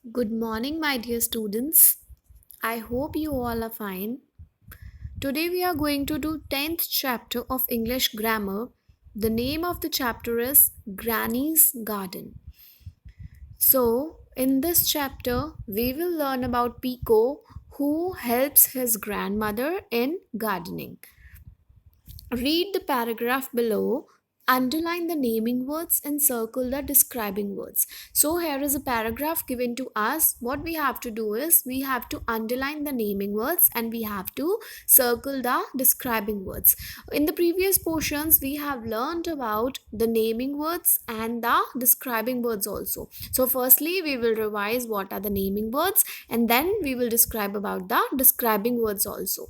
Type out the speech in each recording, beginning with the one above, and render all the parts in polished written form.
Good morning, my dear students. I hope you all are fine. Today we are going to do 10th chapter of English grammar. The name of the chapter is Granny's Garden. So, in this chapter, we will learn about Pico who helps his grandmother in gardening. Read the paragraph below, underline the naming words and circle the describing words. So here is a paragraph given to us. What we have to do is we have to underline the naming words and we have to circle the describing words. In the previous portions we have learned about the naming words and the describing words also. So firstly we will revise what are the naming words and then we will describe about the describing words also.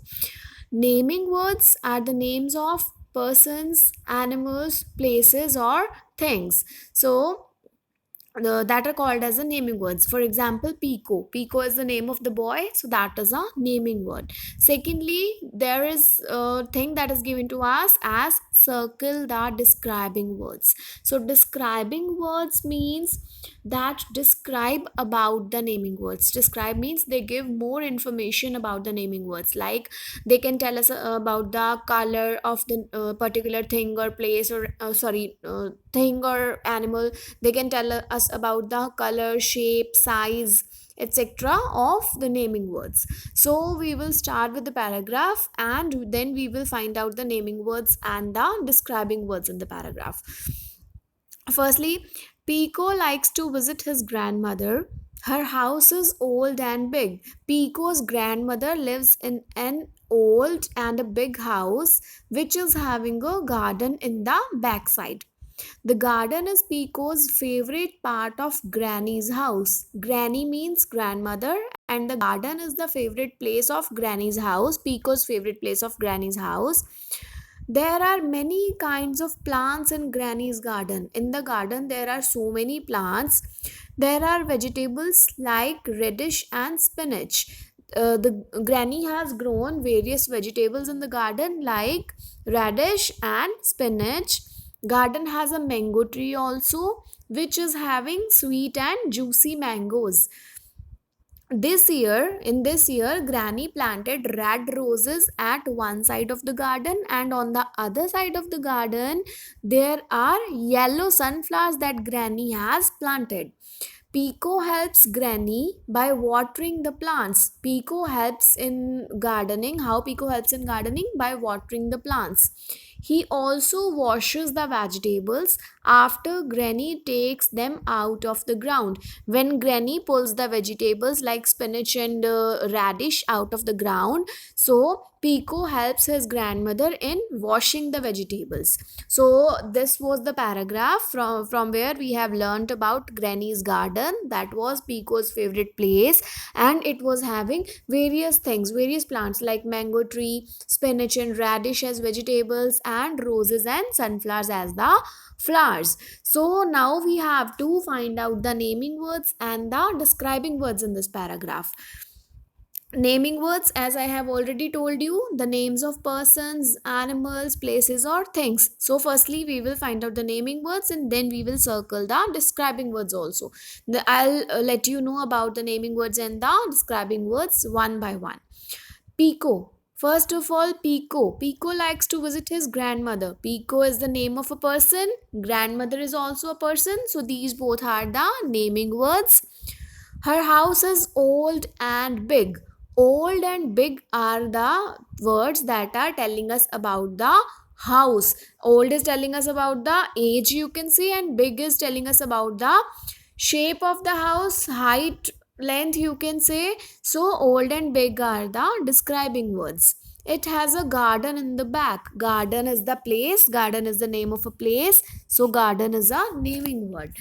Naming words are the names of persons, animals, places, or things. So, that are called as the naming words. For example, Pico. Pico is the name of the boy, so that is a naming word. Secondly, there is a thing that is given to us as circle the describing words. So, describing words means that describe about the naming words. Describe means they give more information about the naming words, like they can tell us about the color of the particular thing or place or thing or animal. They can tell us about the color, shape, size, etc. of the naming words. So we will start with the paragraph and then we will find out the naming words and the describing words in the paragraph. Firstly, Pico likes to visit his grandmother. Her house is old and big. Pico's grandmother lives in an old and a big house which is having a garden in the backside. The garden is Pico's favorite part of Granny's house. Granny means grandmother, and the garden is the favorite place of Granny's house, Pico's favorite place of Granny's house. There are many kinds of plants in Granny's garden. In the garden, there are so many plants. There are vegetables like radish and spinach. The granny has grown various vegetables in the garden like radish and spinach. Garden has a mango tree also, which is having sweet and juicy mangoes. In this year Granny planted red roses at one side of the garden, and on the other side of the garden there are yellow sunflowers that Granny has planted. Pico helps Granny by watering the plants. Pico helps in gardening. How Pico helps in gardening? By watering the plants. He also washes the vegetables after Granny takes them out of the ground. When Granny pulls the vegetables like spinach and radish out of the ground, so Pico helps his grandmother in washing the vegetables. So this was the paragraph from where we have learnt about Granny's garden. That was Pico's favorite place, and it was having various things, various plants like mango tree, spinach and radish as vegetables, and roses and sunflowers as the flowers. So now we have to find out the naming words and the describing words in this paragraph. Naming words, as I have already told you, the names of persons, animals, places, or things. So firstly we will find out the naming words and then we will circle the describing words also. I'll let you know about the naming words and the describing words one by one. Pico. First of all, Pico. Pico likes to visit his grandmother. Pico is the name of a person. Grandmother is also a person. So these both are the naming words. Her house is old and big. Old and big are the words that are telling us about the house. Old is telling us about the age, you can see, and big is telling us about the shape of the house, height, length, you can say. So old and big are the describing words. It has a garden in the back. Garden is the place, garden is the name of a place, so garden is a naming word.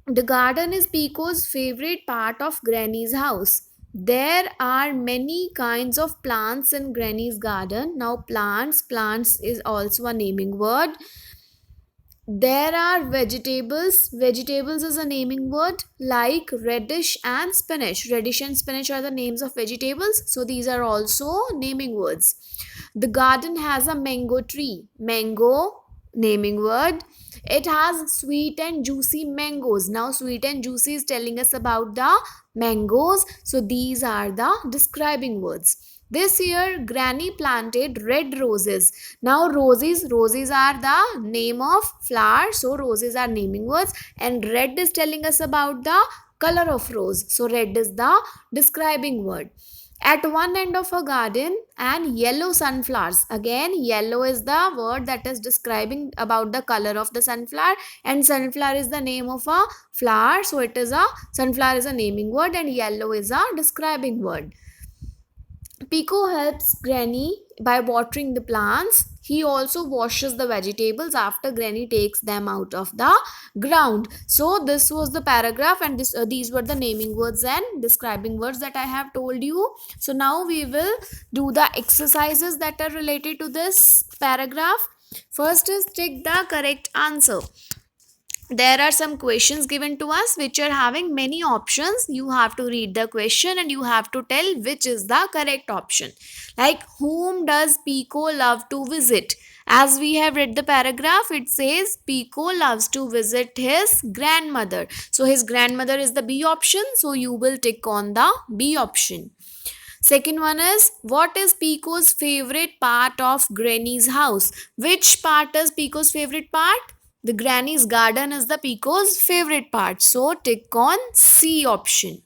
The garden is Pico's favorite part of Granny's house. There are many kinds of plants in Granny's garden. Now, plants is also a naming word. There are vegetables is a naming word like radish and spinach. Radish and spinach are the names of vegetables, so these are also naming words. The garden has a mango tree. Mango, naming word. It has sweet and juicy mangoes. Now sweet and juicy is telling us about the mangoes. So these are the describing words. This year Granny planted red roses. Now roses are the name of flower. So roses are naming words, and red is telling us about the color of rose. So red is the describing word. At one end of a garden and yellow sunflowers. Again yellow is the word that is describing about the color of the sunflower, and sunflower is the name of a flower. So it is a sunflower is a naming word and yellow is a describing word. Pico helps Granny by watering the plants. He also washes the vegetables after Granny takes them out of the ground. So this was the paragraph, and these were the naming words and describing words that I have told you. So now we will do the exercises that are related to this paragraph. First is take the correct answer. There are some questions given to us which are having many options. You have to read the question and you have to tell which is the correct option. Like, whom does Pico love to visit? As we have read the paragraph, it says Pico loves to visit his grandmother. So his grandmother is the B option, so you will tick on the B option. Second one is, what is Pico's favorite part of Granny's house? Which part is Pico's favorite part? The Granny's garden is the Pico's favorite part. So tick on C option.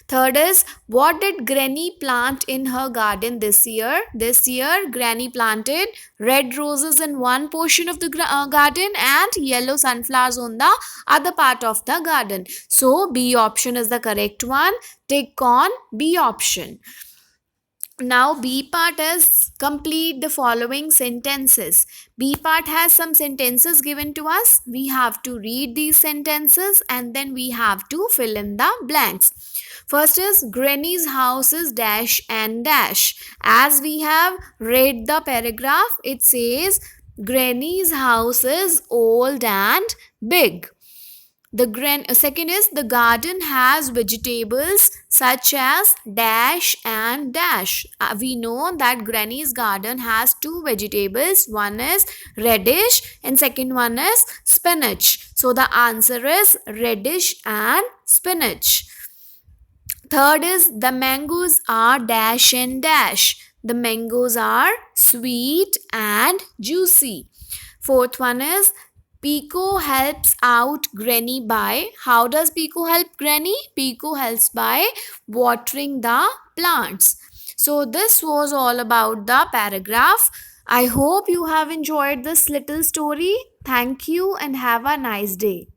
Third is, what did Granny plant in her garden this year? This year, Granny planted red roses in one portion of the garden and yellow sunflowers on the other part of the garden. So B option is the correct one. Tick on B option. Now B part is complete the following sentences. B part has some sentences given to us. We have to read these sentences and then we have to fill in the blanks. First is, Granny's house is dash and dash. As we have read the paragraph, it says Granny's house is old and big. Second is, the garden has vegetables such as dash and dash. We know that Granny's garden has two vegetables. One is radish and second one is spinach. So the answer is radish and spinach. Third is, the mangoes are dash and dash. The mangoes are sweet and juicy. Fourth one is, Pico helps out Granny by, how does Pico help Granny? Pico helps by watering the plants. So this was all about the paragraph. I hope you have enjoyed this little story. Thank you and have a nice day.